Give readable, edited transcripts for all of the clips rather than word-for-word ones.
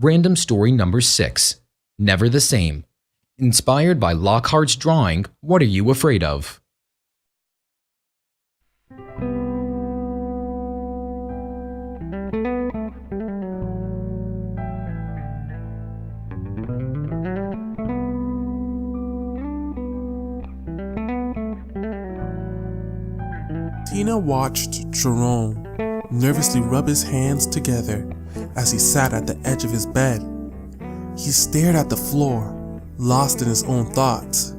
Random story number 6. Never the Same. Inspired by Lockhart's drawing, What Are You Afraid Of? Tina watched Jerome nervously rub his hands together as he sat at the edge of his bed. He stared at the floor, lost in his own thoughts.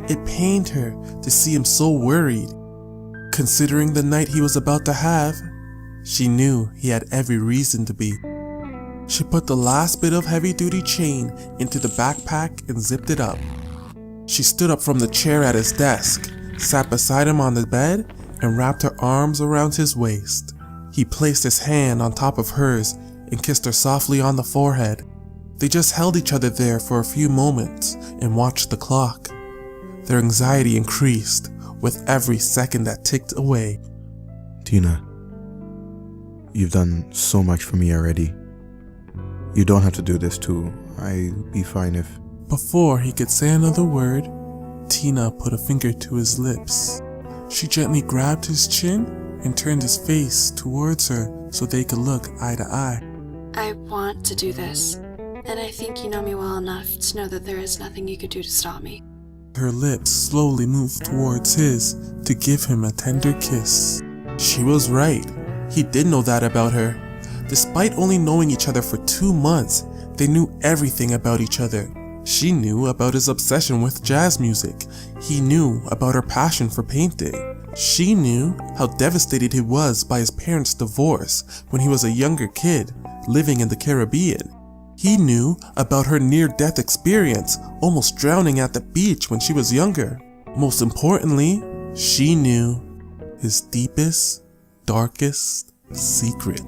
It pained her to see him so worried. Considering the night he was about to have, she knew he had every reason to be. She put the last bit of heavy-duty chain into the backpack and zipped it up. She stood up from the chair at his desk, sat beside him on the bed, and wrapped her arms around his waist. He placed his hand on top of hers and kissed her softly on the forehead. They just held each other there for a few moments and watched the clock. Their anxiety increased with every second that ticked away. Tina, you've done so much for me already. You don't have to do this too. I'd be fine if... Before he could say another word, Tina put a finger to his lips. She gently grabbed his chin and turned his face towards her so they could look eye to eye. I want to do this, and I think you know me well enough to know that there is nothing you could do to stop me. Her lips slowly moved towards his to give him a tender kiss. She was right. He did know that about her. Despite only knowing each other for 2 months, they knew everything about each other. She knew about his obsession with jazz music. He knew about her passion for painting. She knew how devastated he was by his parents' divorce when he was a younger kid living in the Caribbean. He knew about her near-death experience, almost drowning at the beach when she was younger. Most importantly, she knew his deepest, darkest secret.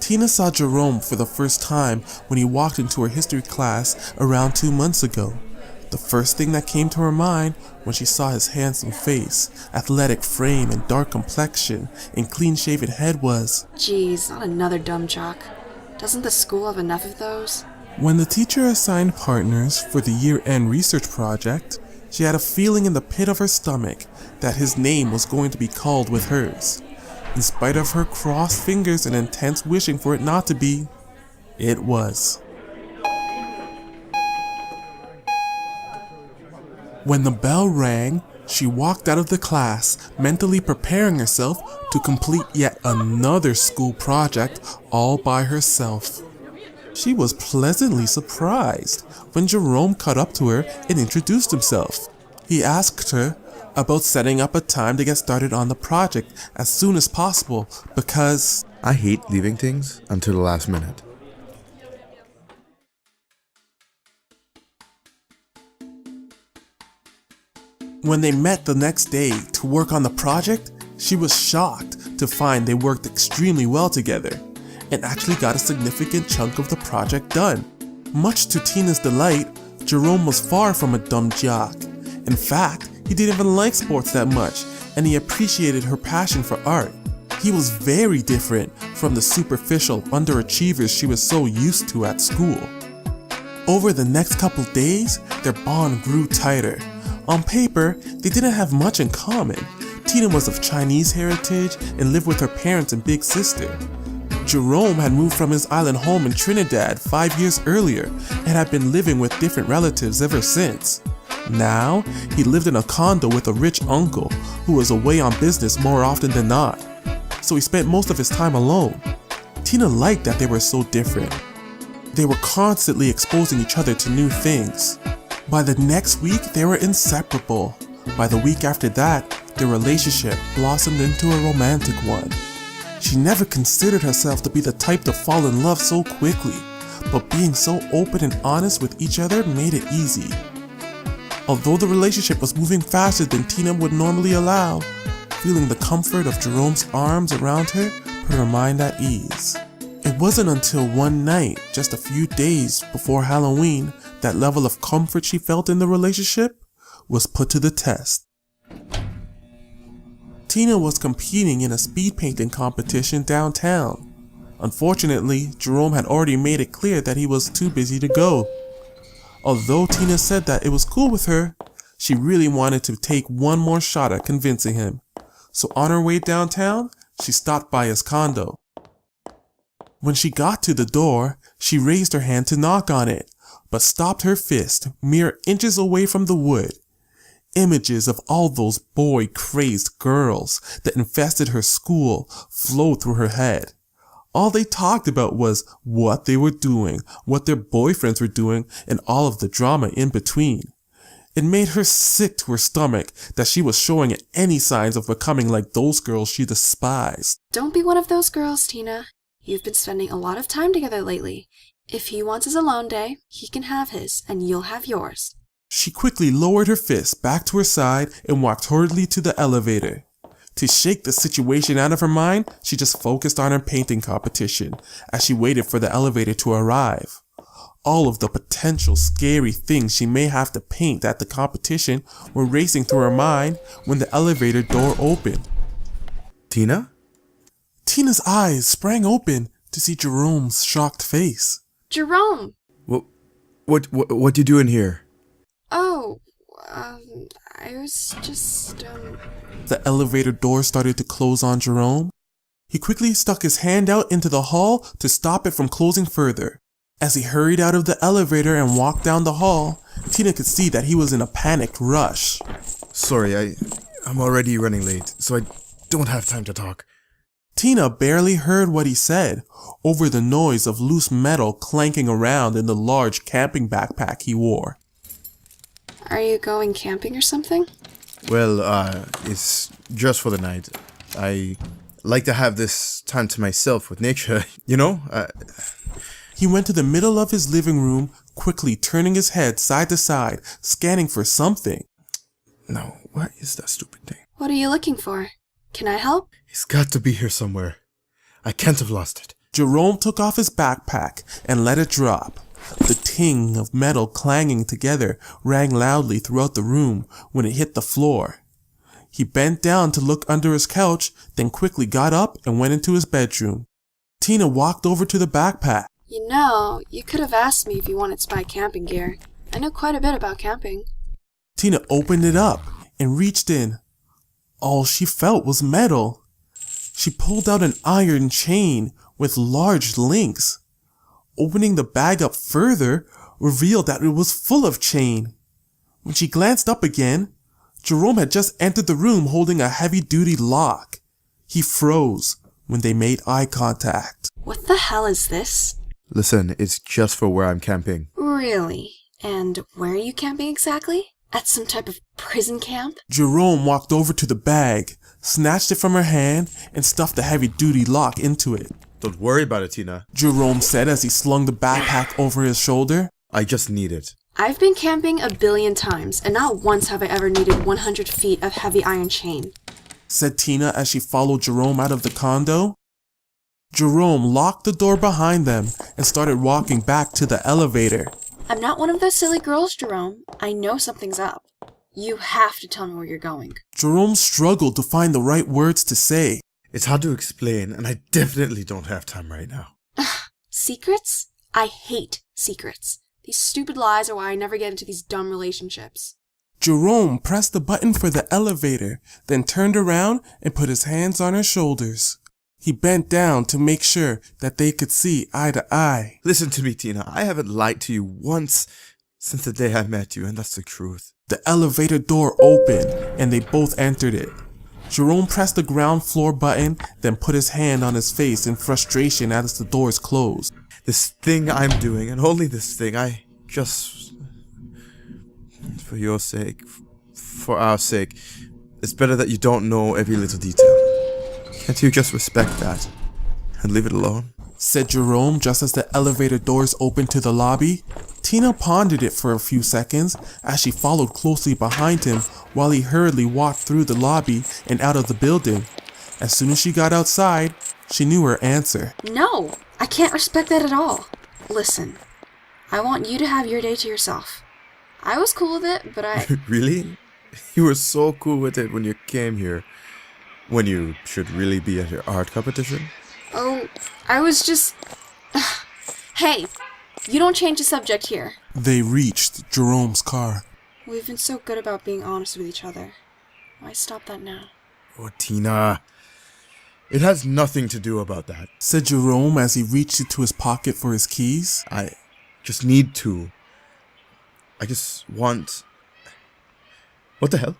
Tina saw Jerome for the first time when he walked into her history class around 2 months ago. The first thing that came to her mind when she saw his handsome face, athletic frame and dark complexion and clean-shaven head was, Geez, not another dumb jock. Doesn't the school have enough of those? When the teacher assigned partners for the year-end research project, she had a feeling in the pit of her stomach that his name was going to be called with hers. In spite of her crossed fingers and intense wishing for it not to be, it was. When the bell rang, she walked out of the class, mentally preparing herself to complete yet another school project all by herself. She was pleasantly surprised when Jerome caught up to her and introduced himself. He asked her about setting up a time to get started on the project as soon as possible because I hate leaving things until the last minute. When they met the next day to work on the project, she was shocked to find they worked extremely well together and actually got a significant chunk of the project done. Much to Tina's delight, Jerome was far from a dumb jock. In fact, he didn't even like sports that much, and he appreciated her passion for art. He was very different from the superficial underachievers she was so used to at school. Over the next couple days, their bond grew tighter. On paper, they didn't have much in common. Tina was of Chinese heritage and lived with her parents and big sister. Jerome had moved from his island home in Trinidad 5 years earlier and had been living with different relatives ever since. Now, he lived in a condo with a rich uncle who was away on business more often than not, so he spent most of his time alone. Tina liked that they were so different. They were constantly exposing each other to new things. By the next week, they were inseparable. By the week after that, their relationship blossomed into a romantic one. She never considered herself to be the type to fall in love so quickly, but being so open and honest with each other made it easy. Although the relationship was moving faster than Tina would normally allow, feeling the comfort of Jerome's arms around her put her mind at ease. It wasn't until one night, just a few days before Halloween, that level of comfort she felt in the relationship was put to the test. Tina was competing in a speed painting competition downtown. Unfortunately, Jerome had already made it clear that he was too busy to go. Although Tina said that it was cool with her, she really wanted to take one more shot at convincing him. So on her way downtown, she stopped by his condo. When she got to the door, she raised her hand to knock on it, but stopped her fist mere inches away from the wood. Images of all those boy-crazed girls that infested her school flowed through her head. All they talked about was what they were doing, what their boyfriends were doing, and all of the drama in between. It made her sick to her stomach that she was showing any signs of becoming like those girls she despised. Don't be one of those girls, Tina. You've been spending a lot of time together lately. If he wants his alone day, he can have his, and you'll have yours. She quickly lowered her fist back to her side and walked hurriedly to the elevator. To shake the situation out of her mind, she just focused on her painting competition as she waited for the elevator to arrive. All of the potential scary things she may have to paint at the competition were racing through her mind when the elevator door opened. Tina? Tina's eyes sprang open to see Jerome's shocked face. Jerome! What you doing here? Oh, I was just, The elevator door started to close on Jerome. He quickly stuck his hand out into the hall to stop it from closing further. As he hurried out of the elevator and walked down the hall, Tina could see that he was in a panicked rush. Sorry, I'm already running late, so I don't have time to talk. Tina barely heard what he said over the noise of loose metal clanking around in the large camping backpack he wore. Are you going camping or something? Well, it's just for the night. I like to have this time to myself with nature, you know? He went to the middle of his living room, quickly turning his head side to side, scanning for something. No, what is that stupid thing? What are you looking for? Can I help? It's got to be here somewhere. I can't have lost it. Jerome took off his backpack and let it drop. The ting of metal clanging together rang loudly throughout the room when it hit the floor. He bent down to look under his couch, then quickly got up and went into his bedroom. Tina walked over to the backpack. You know, you could have asked me if you wanted to buy camping gear. I know quite a bit about camping. Tina opened it up and reached in. All she felt was metal. She pulled out an iron chain with large links. Opening the bag up further revealed that it was full of chain. When she glanced up again, Jerome had just entered the room holding a heavy-duty lock. He froze when they made eye contact. What the hell is this? Listen, it's just for where I'm camping. Really? And where are you camping exactly? At some type of prison camp? Jerome walked over to the bag, snatched it from her hand, and stuffed the heavy-duty lock into it. Don't worry about it, Tina. Jerome said as he slung the backpack over his shoulder. I just need it. I've been camping a billion times, and not once have I ever needed 100 feet of heavy iron chain, said Tina as she followed Jerome out of the condo. Jerome locked the door behind them and started walking back to the elevator. I'm not one of those silly girls, Jerome. I know something's up. You have to tell me where you're going. Jerome struggled to find the right words to say. It's hard to explain, and I definitely don't have time right now. Secrets? I hate secrets. These stupid lies are why I never get into these dumb relationships. Jerome pressed the button for the elevator, then turned around and put his hands on her shoulders. He bent down to make sure that they could see eye to eye. Listen to me, Tina. I haven't lied to you once since the day I met you, and that's the truth. The elevator door opened, and they both entered it. Jerome pressed the ground floor button, then put his hand on his face in frustration as the doors closed. This thing I'm doing, and only this thing, I just... For your sake, for our sake, it's better that you don't know every little detail. Can't you just respect that and leave it alone? Said Jerome just as the elevator doors opened to the lobby. Tina pondered it for a few seconds as she followed closely behind him while he hurriedly walked through the lobby and out of the building. As soon as she got outside, She knew her answer. No, I can't respect that at all. Listen, I want you to have your day to yourself. I was cool with it, but I... Really? You were so cool with it when you came here. When you should really be at your art competition? Oh, I was just... Hey, you don't change the subject here. They reached Jerome's car. We've been so good about being honest with each other. Why stop that now? Oh, Tina. It has nothing to do about that. Said Jerome as he reached into his pocket for his keys. I just need to. I just want... What the hell?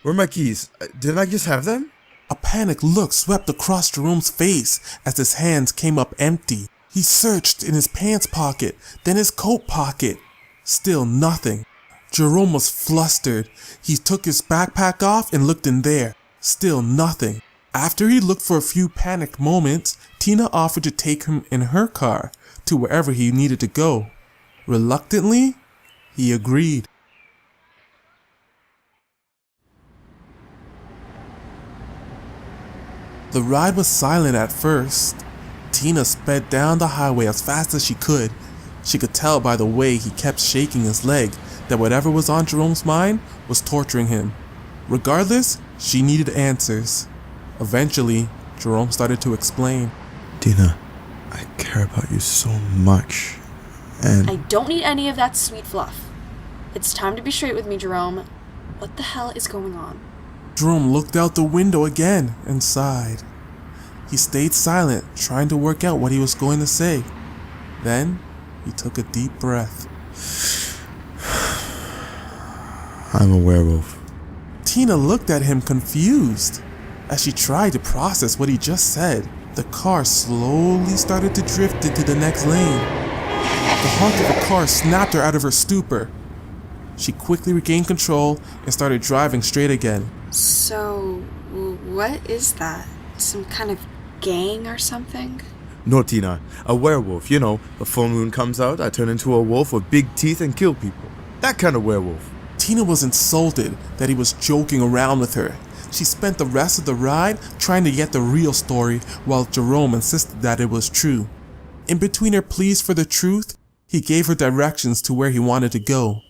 Where are my keys? Didn't I just have them? A panicked look swept across Jerome's face as his hands came up empty. He searched in his pants pocket, then his coat pocket. Still nothing. Jerome was flustered. He took his backpack off and looked in there. Still nothing. After he looked for a few panicked moments, Tina offered to take him in her car to wherever he needed to go. Reluctantly, he agreed. The ride was silent at first. Tina sped down the highway as fast as she could. She could tell by the way he kept shaking his leg that whatever was on Jerome's mind was torturing him. Regardless, she needed answers. Eventually, Jerome started to explain. Tina, I care about you so much, and... I don't need any of that sweet fluff. It's time to be straight with me, Jerome. What the hell is going on? Jerome looked out the window again and sighed. He stayed silent, trying to work out what he was going to say. Then, he took a deep breath. I'm a werewolf. Tina looked at him confused. As she tried to process what he just said, the car slowly started to drift into the next lane. The honk of a car snapped her out of her stupor. She quickly regained control and started driving straight again. So, what is that? Some kind of gang or something? No, Tina. A werewolf. You know, the full moon comes out, I turn into a wolf with big teeth and kill people. That kind of werewolf. Tina was insulted that he was joking around with her. She spent the rest of the ride trying to get the real story while Jerome insisted that it was true. In between her pleas for the truth, he gave her directions to where he wanted to go.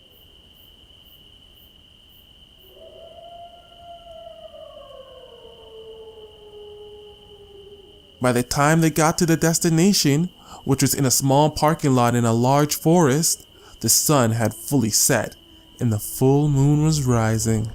By the time they got to the destination, which was in a small parking lot in a large forest, the sun had fully set and the full moon was rising.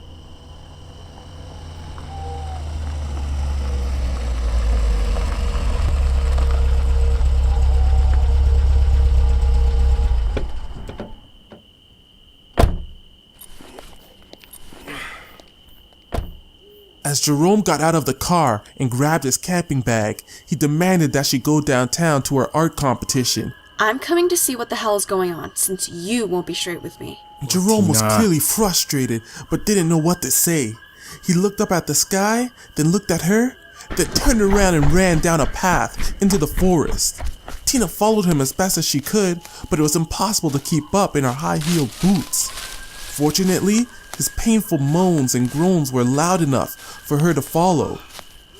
As Jerome got out of the car and grabbed his camping bag, he demanded that she go downtown to her art competition. I'm coming to see what the hell is going on, since you won't be straight with me. Jerome was Tina. clearly frustrated, but didn't know what to say. He looked up at the sky, then looked at her, then turned around and ran down a path into the forest. Tina followed him as best as she could, but it was impossible to keep up in her high-heeled boots. Fortunately, his painful moans and groans were loud enough for her to follow.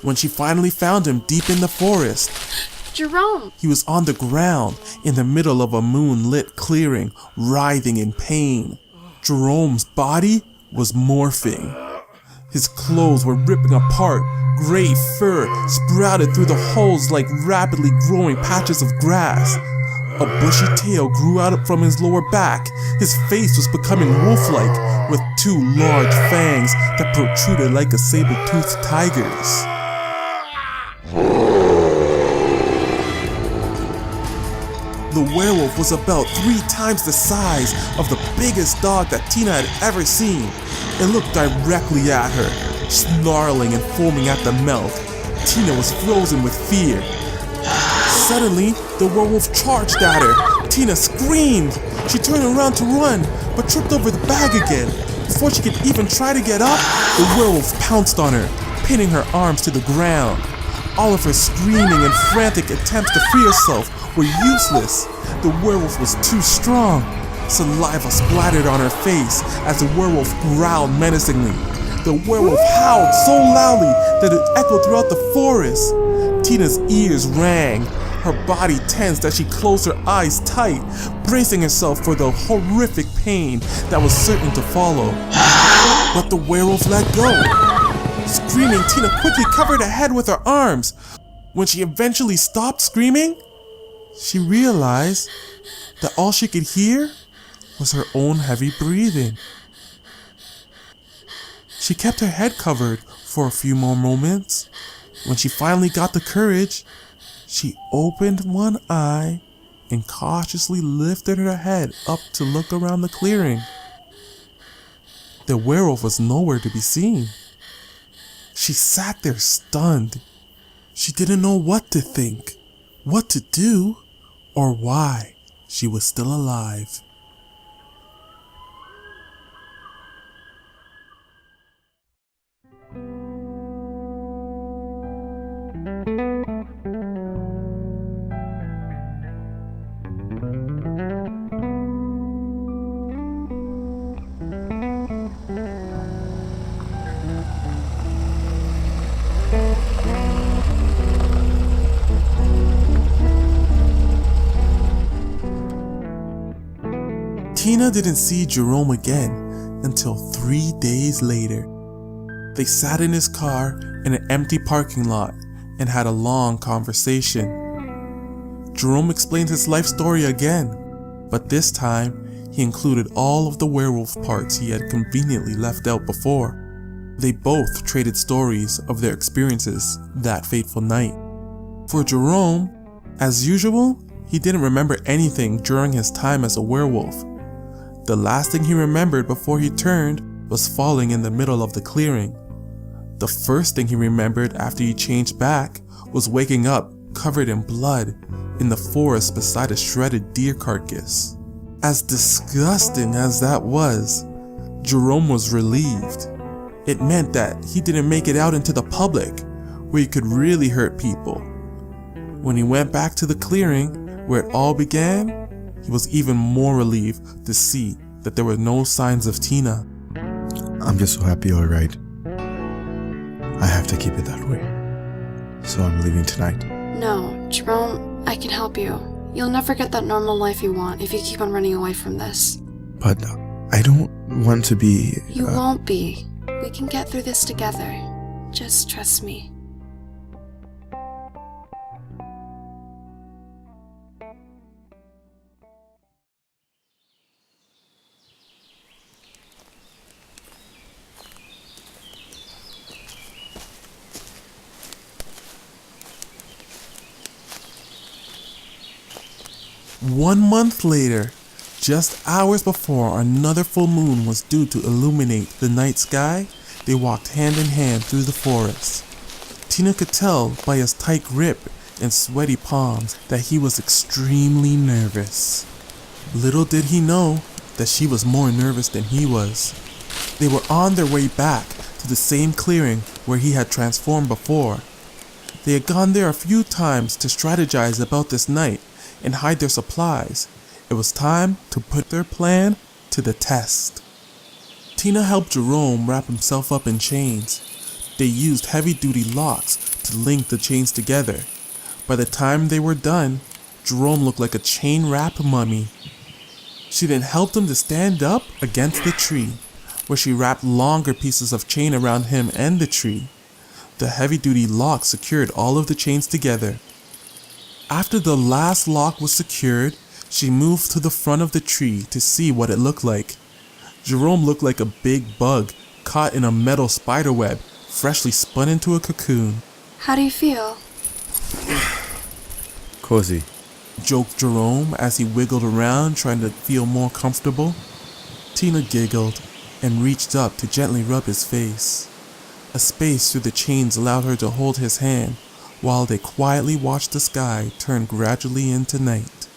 When she finally found him deep in the forest, Jerome! he was on the ground in the middle of a moonlit clearing, writhing in pain. Jerome's body was morphing. His clothes were ripping apart. Gray fur sprouted through the holes like rapidly growing patches of grass. A bushy tail grew out from his lower back. His face was becoming wolf-like, with two large fangs that protruded like a saber-toothed tiger's. The werewolf was about 3 times the size of the biggest dog that Tina had ever seen. It looked directly at her, snarling and foaming at the mouth. Tina was frozen with fear. Suddenly, the werewolf charged at her. Tina screamed. She turned around to run, but tripped over the bag again. Before she could even try to get up, the werewolf pounced on her, pinning her arms to the ground. All of her screaming and frantic attempts to free herself were useless. The werewolf was too strong. Saliva splattered on her face as the werewolf growled menacingly. The werewolf howled so loudly that it echoed throughout the forest. Tina's ears rang. Her body tensed as she closed her eyes tight, bracing herself for the horrific pain that was certain to follow. But the werewolf let go. Screaming, Tina quickly covered her head with her arms. When she eventually stopped screaming, she realized that all she could hear was her own heavy breathing. She kept her head covered for a few more moments. When she finally got the courage, she opened one eye and cautiously lifted her head up to look around the clearing. The werewolf was nowhere to be seen. She sat there stunned. She didn't know what to think, what to do, or why she was still alive. Tina didn't see Jerome again until 3 days later. They sat in his car in an empty parking lot and had a long conversation. Jerome explained his life story again, but this time he included all of the werewolf parts he had conveniently left out before. They both traded stories of their experiences that fateful night. For Jerome, as usual, he didn't remember anything during his time as a werewolf. The last thing he remembered before he turned was falling in the middle of the clearing. The first thing he remembered after he changed back was waking up covered in blood in the forest beside a shredded deer carcass. As disgusting as that was, Jerome was relieved. It meant that he didn't make it out into the public, where he could really hurt people. When he went back to the clearing, where it all began, he was even more relieved to see that there were no signs of Tina. I'm just so happy you're alright. I have to keep it that way. So I'm leaving tonight. No, Jerome, I can help you. You'll never get that normal life you want if you keep on running away from this. But I don't want to be... You won't be. We can get through this together. Just trust me. One month later, just hours before another full moon was due to illuminate the night sky, they walked hand in hand through the forest. Tina could tell by his tight grip and sweaty palms that he was extremely nervous. Little did he know that she was more nervous than he was. They were on their way back to the same clearing where he had transformed before. They had gone there a few times to strategize about this night and hide their supplies. It was time to put their plan to the test. Tina helped Jerome wrap himself up in chains. They used heavy-duty locks to link the chains together. By the time they were done, Jerome looked like a chain-wrapped mummy. She then helped him to stand up against the tree, where she wrapped longer pieces of chain around him and the tree. The heavy-duty lock secured all of the chains together. After the last lock was secured, she moved to the front of the tree to see what it looked like. Jerome looked like a big bug caught in a metal spider web, freshly spun into a cocoon. How do you feel? Cozy. Joked Jerome as he wiggled around trying to feel more comfortable. Tina giggled and reached up to gently rub his face. A space through the chains allowed her to hold his hand while they quietly watched the sky turn gradually into night.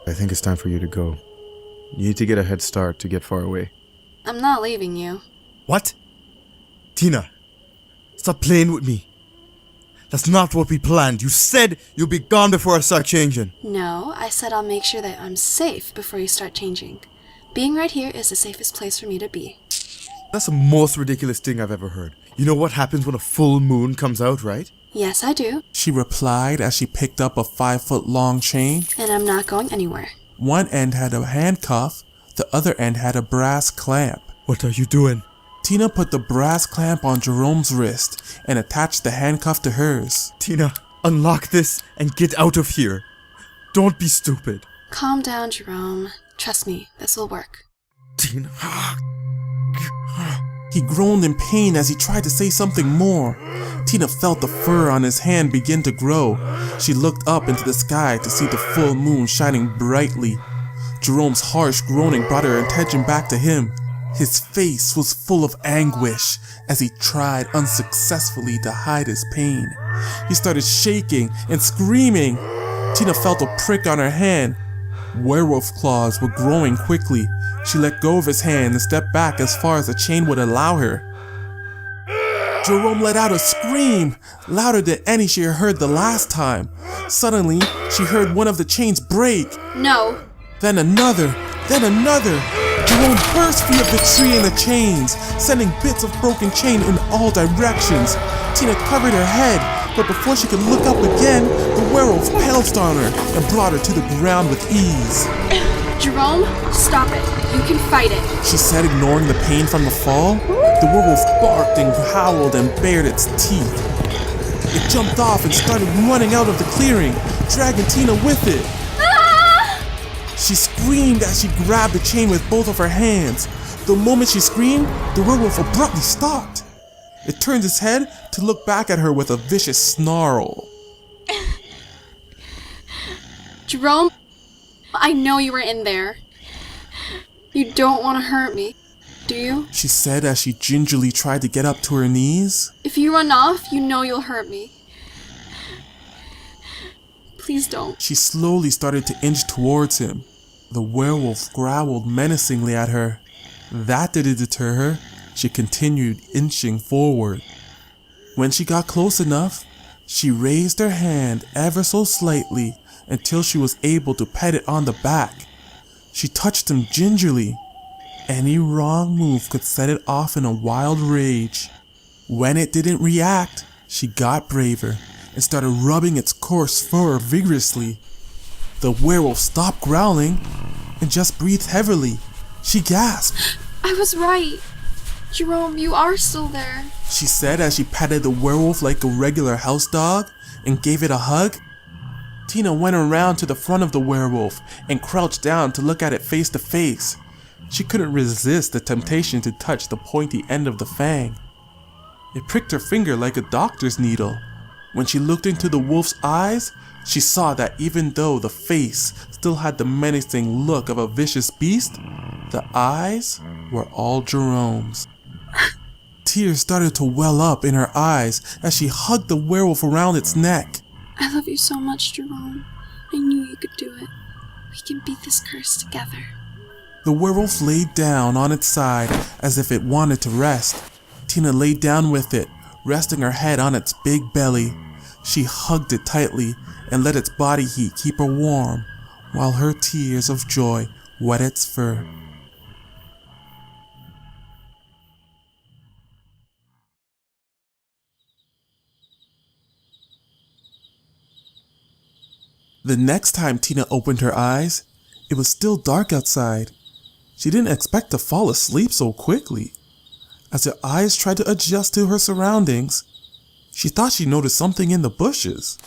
I think it's time for you to go. You need to get a head start to get far away. I'm not leaving you. What? Tina, stop playing with me. That's not what we planned. You said you'll be gone before I start changing. No, I said I'll make sure that I'm safe before you start changing. Being right here is the safest place for me to be. That's the most ridiculous thing I've ever heard. You know what happens when a full moon comes out, right? Yes, I do. She replied as she picked up a 5-foot-long chain. And I'm not going anywhere. One end had a handcuff, the other end had a brass clamp. What are you doing? Tina put the brass clamp on Jerome's wrist and attached the handcuff to hers. Tina, unlock this and get out of here. Don't be stupid. Calm down, Jerome. Trust me, this will work. Tina. He groaned in pain as he tried to say something more. Tina felt the fur on his hand begin to grow. She looked up into the sky to see the full moon shining brightly. Jerome's harsh groaning brought her attention back to him. His face was full of anguish as he tried unsuccessfully to hide his pain. He started shaking and screaming. Tina felt a prick on her hand. Werewolf claws were growing quickly. She let go of his hand and stepped back as far as the chain would allow her. Jerome let out a scream, louder than any she had heard the last time. Suddenly, she heard one of the chains break. No. Then another. Jerome burst free of the tree and the chains, sending bits of broken chain in all directions. Tina covered her head, but before she could look up again, the werewolf pounced on her and brought her to the ground with ease. Jerome, stop it. You can fight it. She said, ignoring the pain from the fall. The werewolf barked and howled and bared its teeth. It jumped off and started running out of the clearing, dragging Tina with it. She screamed as she grabbed the chain with both of her hands. The moment she screamed, the werewolf abruptly stopped. It turned its head to look back at her with a vicious snarl. Jerome, I know you were in there. You don't want to hurt me, do you? She said as she gingerly tried to get up to her knees. If you run off, you know you'll hurt me. Please don't. She slowly started to inch towards him. The werewolf growled menacingly at her. That didn't deter her. She continued inching forward. When she got close enough, she raised her hand ever so slightly until she was able to pet it on the back. She touched him gingerly. Any wrong move could set it off in a wild rage. When it didn't react, she got braver and started rubbing its coarse fur vigorously. The werewolf stopped growling and just breathed heavily. She gasped. I was right. Jerome, you are still there. She said as she patted the werewolf like a regular house dog and gave it a hug. Tina went around to the front of the werewolf and crouched down to look at it face to face. She couldn't resist the temptation to touch the pointy end of the fang. It pricked her finger like a doctor's needle. When she looked into the wolf's eyes, she saw that even though the face still had the menacing look of a vicious beast, the eyes were all Jerome's. Tears started to well up in her eyes as she hugged the werewolf around its neck. I love you so much, Jerome. I knew you could do it. We can beat this curse together. The werewolf laid down on its side as if it wanted to rest. Tina laid down with it, resting her head on its big belly. She hugged it tightly and let its body heat keep her warm, while her tears of joy wet its fur. The next time Tina opened her eyes, it was still dark outside. She didn't expect to fall asleep so quickly. As her eyes tried to adjust to her surroundings, she thought she noticed something in the bushes.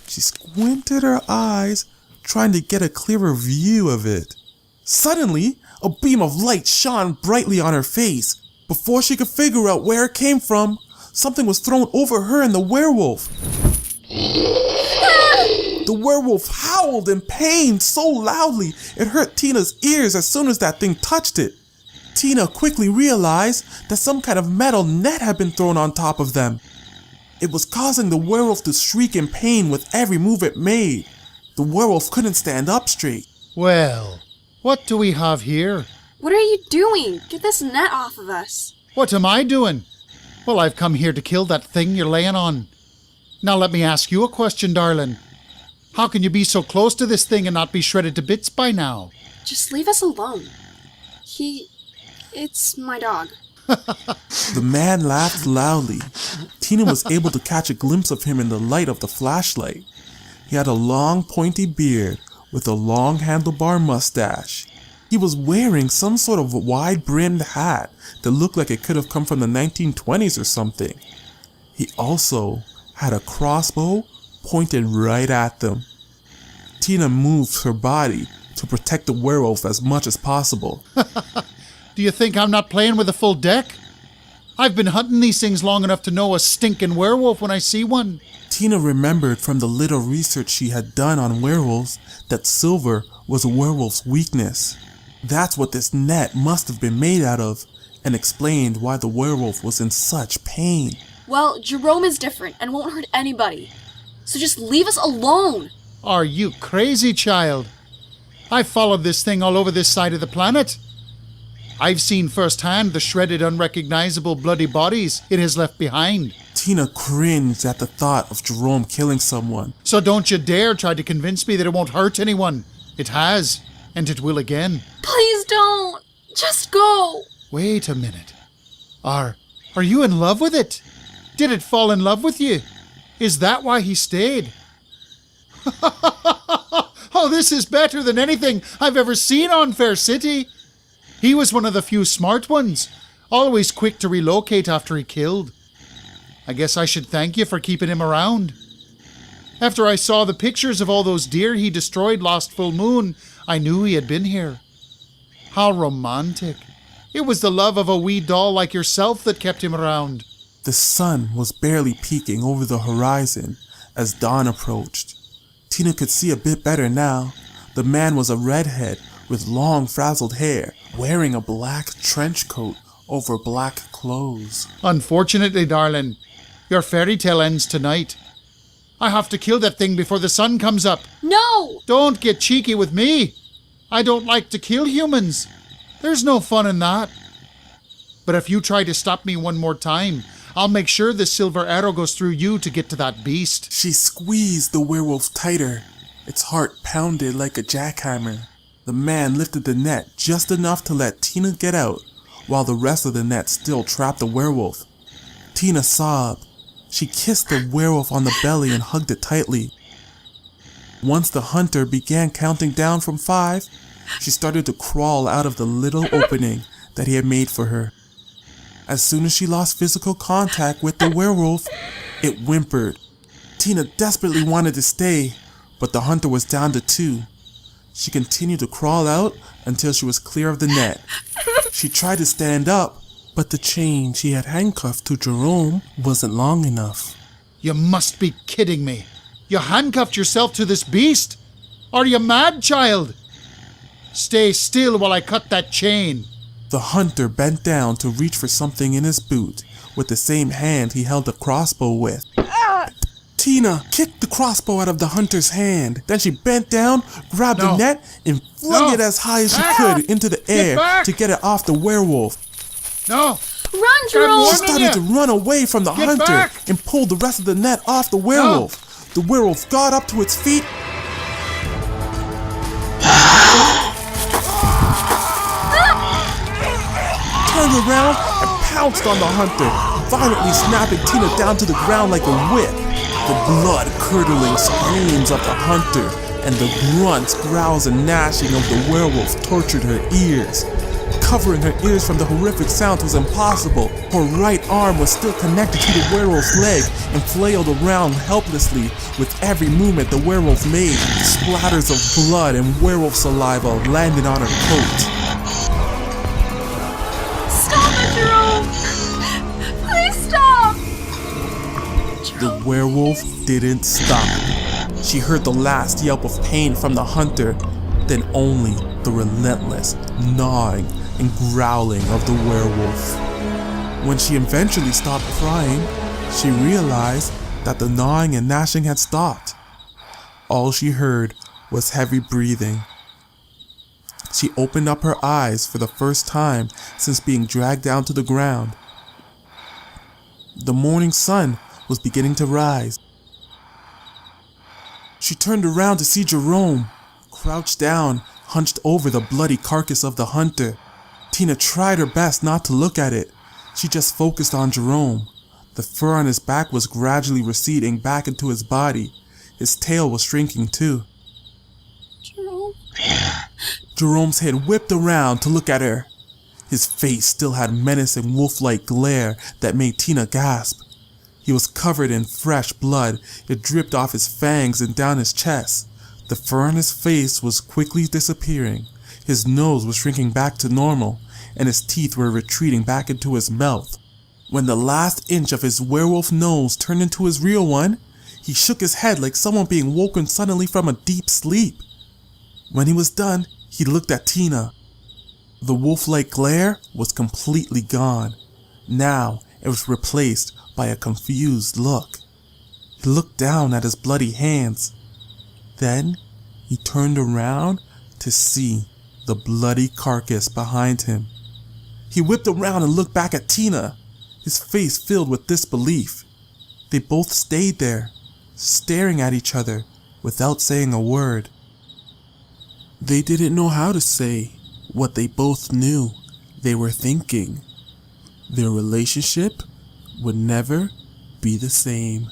She squinted her eyes, trying to get a clearer view of it. Suddenly, a beam of light shone brightly on her face. Before she could figure out where it came from, something was thrown over her and the werewolf. The werewolf howled in pain so loudly it hurt Tina's ears as soon as that thing touched it. Tina quickly realized that some kind of metal net had been thrown on top of them. It was causing the werewolf to shriek in pain with every move it made. The werewolf couldn't stand up straight. Well, what do we have here? What are you doing? Get this net off of us. What am I doing? Well, I've come here to kill that thing you're laying on. Now let me ask you a question, darling. How can you be so close to this thing and not be shredded to bits by now? Just leave us alone. It's my dog. The man laughed loudly. Tina was able to catch a glimpse of him in the light of the flashlight. He had a long, pointy beard with a long handlebar mustache. He was wearing some sort of wide-brimmed hat that looked like it could have come from the 1920s or something. He also had a crossbow pointed right at them. Tina moved her body to protect the werewolf as much as possible. Do you think I'm not playing with a full deck? I've been hunting these things long enough to know a stinking werewolf when I see one. Tina remembered from the little research she had done on werewolves that silver was a werewolf's weakness. That's what this net must have been made out of, and explained why the werewolf was in such pain. Well, Jerome is different and won't hurt anybody. So just leave us alone. Are you crazy, child? I've followed this thing all over this side of the planet. I've seen firsthand the shredded, unrecognizable bloody bodies it has left behind. Tina cringed at the thought of Jerome killing someone. So don't you dare try to convince me that it won't hurt anyone. It has, and it will again. Please don't. Just go. Wait a minute. Are you in love with it? Did it fall in love with you? Is that why he stayed? Oh, this is better than anything I've ever seen on Fair City. He was one of the few smart ones, always quick to relocate after he killed. I guess I should thank you for keeping him around. After I saw the pictures of all those deer he destroyed last full moon, I knew he had been here. How romantic. It was the love of a wee doll like yourself that kept him around. The sun was barely peeking over the horizon as dawn approached. Tina could see a bit better now. The man was a redhead with long frazzled hair, wearing a black trench coat over black clothes. Unfortunately, darling, your fairy tale ends tonight. I have to kill that thing before the sun comes up. No! Don't get cheeky with me. I don't like to kill humans. There's no fun in that. But if you try to stop me one more time, I'll make sure the silver arrow goes through you to get to that beast. She squeezed the werewolf tighter. Its heart pounded like a jackhammer. The man lifted the net just enough to let Tina get out, while the rest of the net still trapped the werewolf. Tina sobbed. She kissed the werewolf on the belly and hugged it tightly. Once the hunter began counting down from 5, she started to crawl out of the little opening that he had made for her. As soon as she lost physical contact with the werewolf, it whimpered. Tina desperately wanted to stay, but the hunter was down to 2. She continued to crawl out until she was clear of the net. She tried to stand up, but the chain she had handcuffed to Jerome wasn't long enough. You must be kidding me. You handcuffed yourself to this beast? Are you mad, child? Stay still while I cut that chain. The hunter bent down to reach for something in his boot with the same hand he held the crossbow with. Tina kicked the crossbow out of the hunter's hand. Then she bent down, grabbed the net, and flung it as high as she could into the air to get it off the werewolf. No! Run, Jerome! She started to run away from the hunter and pulled the rest of the net off the werewolf. The werewolf got up to its feet. Turned around and pounced on the hunter, violently snapping Tina down to the ground like a whip. The blood-curdling screams of the hunter and the grunts, growls, and gnashing of the werewolf tortured her ears. Covering her ears from the horrific sounds was impossible. Her right arm was still connected to the werewolf's leg and flailed around helplessly. With every movement the werewolf made, splatters of blood and werewolf saliva landed on her coat. Stop it, Jerome! Please stop! The werewolf didn't stop. She heard the last yelp of pain from the hunter, then only the relentless gnawing and growling of the werewolf. When she eventually stopped crying, she realized that the gnawing and gnashing had stopped. All she heard was heavy breathing. She opened up her eyes for the first time since being dragged down to the ground. The morning sun was beginning to rise. She turned around to see Jerome, crouched down, hunched over the bloody carcass of the hunter. Tina tried her best not to look at it. She just focused on Jerome. The fur on his back was gradually receding back into his body. His tail was shrinking too. Jerome? Jerome's head whipped around to look at her. His face still had menacing wolf-like glare that made Tina gasp. He was covered in fresh blood. It dripped off his fangs and down his chest. The fur on his face was quickly disappearing. His nose was shrinking back to normal, and his teeth were retreating back into his mouth. When the last inch of his werewolf nose turned into his real one, he shook his head like someone being woken suddenly from a deep sleep. When he was done, he looked at Tina. The wolf-like glare was completely gone. Now it was replaced by a confused look. He looked down at his bloody hands. Then he turned around to see the bloody carcass behind him. He whipped around and looked back at Tina, his face filled with disbelief. They both stayed there, staring at each other without saying a word. They didn't know how to say what they both knew they were thinking. Their relationship would never be the same.